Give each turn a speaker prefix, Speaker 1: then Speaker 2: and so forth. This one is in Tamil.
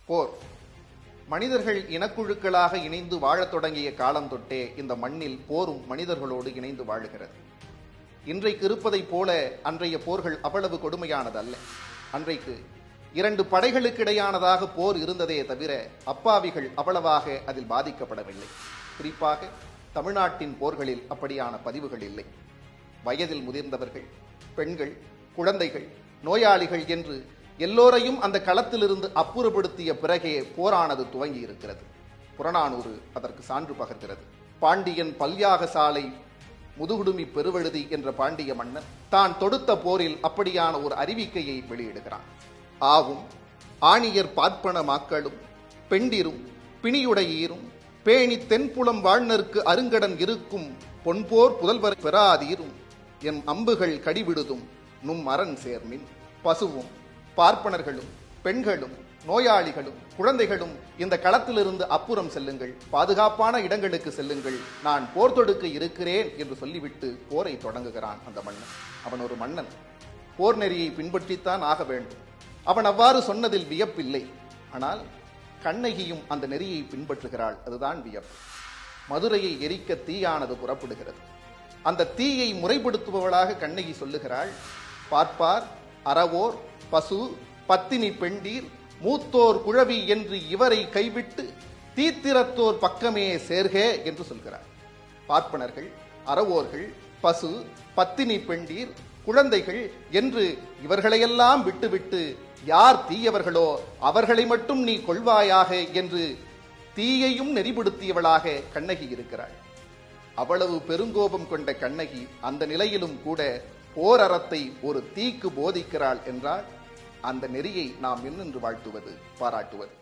Speaker 1: போர். மனிதர்கள் இனக்குழுக்களாக இணைந்து வாழத் தொடங்கிய காலம் தொட்டே இந்த மண்ணில் போரும் மனிதர்களோடு இணைந்து வாழுகிறது. இன்றைக்கு இருப்பதைப் போல அன்றைய போர்கள் அவ்வளவு கொடுமையானதல்ல. அன்றைக்கு இரண்டு படைகளுக்கிடையானதாக போர் இருந்ததே தவிர அப்பாவிகள் அவ்வளவாக அதில் பாதிக்கப்படவில்லை. குறிப்பாக தமிழ்நாட்டின் போர்களில் அப்படியான பதிவுகள் இல்லை. வயதில் முதிர்ந்தவர்கள், பெண்கள், குழந்தைகள், நோயாளிகள் என்று எல்லோரையும் அந்த களத்திலிருந்து அப்புறப்படுத்திய பிறகே போரானது துவங்கி இருக்கிறது. புறநானூறு அதற்கு சான்று பகர்கிறது. பாண்டியன் பல்யாக சாலை முதுகுடுமி பெருவழுதி என்ற பாண்டிய மன்னன் தான் தொடுத்த போரில் அப்படியான ஒரு அறிவிக்கையை வெளியிடுகிறான். ஆவும் ஆணியர் பார்ப்பன மாக்களும் பெண்டிரும் பிணியுடையீரும் பேணி தென்புலம் வாழ்நர்க்கு அருங்கடன் இருக்கும் பொன்போர் புதல்வர் பெறாதீரும் என் அம்புகள் கடிவிடுதும் நும் அரண் சேர்மின். பசுவும் பார்ப்பனர்களும் பெண்களும் நோயாளிகளும் குழந்தைகளும் இந்த களத்திலிருந்து அப்புறம் செல்லுங்கள், பாதுகாப்பான இடங்களுக்கு செல்லுங்கள், நான் போர் தொடுக்க இருக்கிறேன் என்று சொல்லிவிட்டு போரை தொடங்குகிறான் அந்த மன்னன். அவன் ஒரு மன்னன், போர் நெறியை பின்பற்றித்தான் ஆக வேண்டும். அவன் அவ்வாறு சொன்னதில் வியப்பில்லை. ஆனால் கண்ணகியும் அந்த நெறியை பின்பற்றுகிறாள், அதுதான் வியப்பு. மதுரையை எரிக்க தீயானது புறப்படுகிறது. அந்த தீயை முறைப்படுத்துபவளாக கண்ணகி சொல்லுகிறாள், பார்ப்பார் அறவோர் பசு பத்தினி பெண்டீர் மூத்தோர் குழவி என்று இவரை கைவிட்டு தீத்திரத்தோர் பக்கமே சேர்க என்று சொல்கிறார். பார்ப்பனர்கள், அறவோர்கள், பசு, பத்தினி பெண்டீர், குழந்தைகள் என்று இவர்களையெல்லாம் விட்டுவிட்டு யார் தீயவர்களோ அவர்களை மட்டும் நீ கொள்வாயாக என்று தீயையும் நெறிப்படுத்தியவளாக கண்ணகி இருக்கிறாள். அவ்வளவு பெருங்கோபம் கொண்ட கண்ணகி அந்த நிலையிலும் கூட போர் அறத்தை ஒரு தீக்கு போதிக்கிறாள் என்றால் அந்த நெறியை நாம் என்னென்று வாழ்த்துவது, பாராட்டுவது?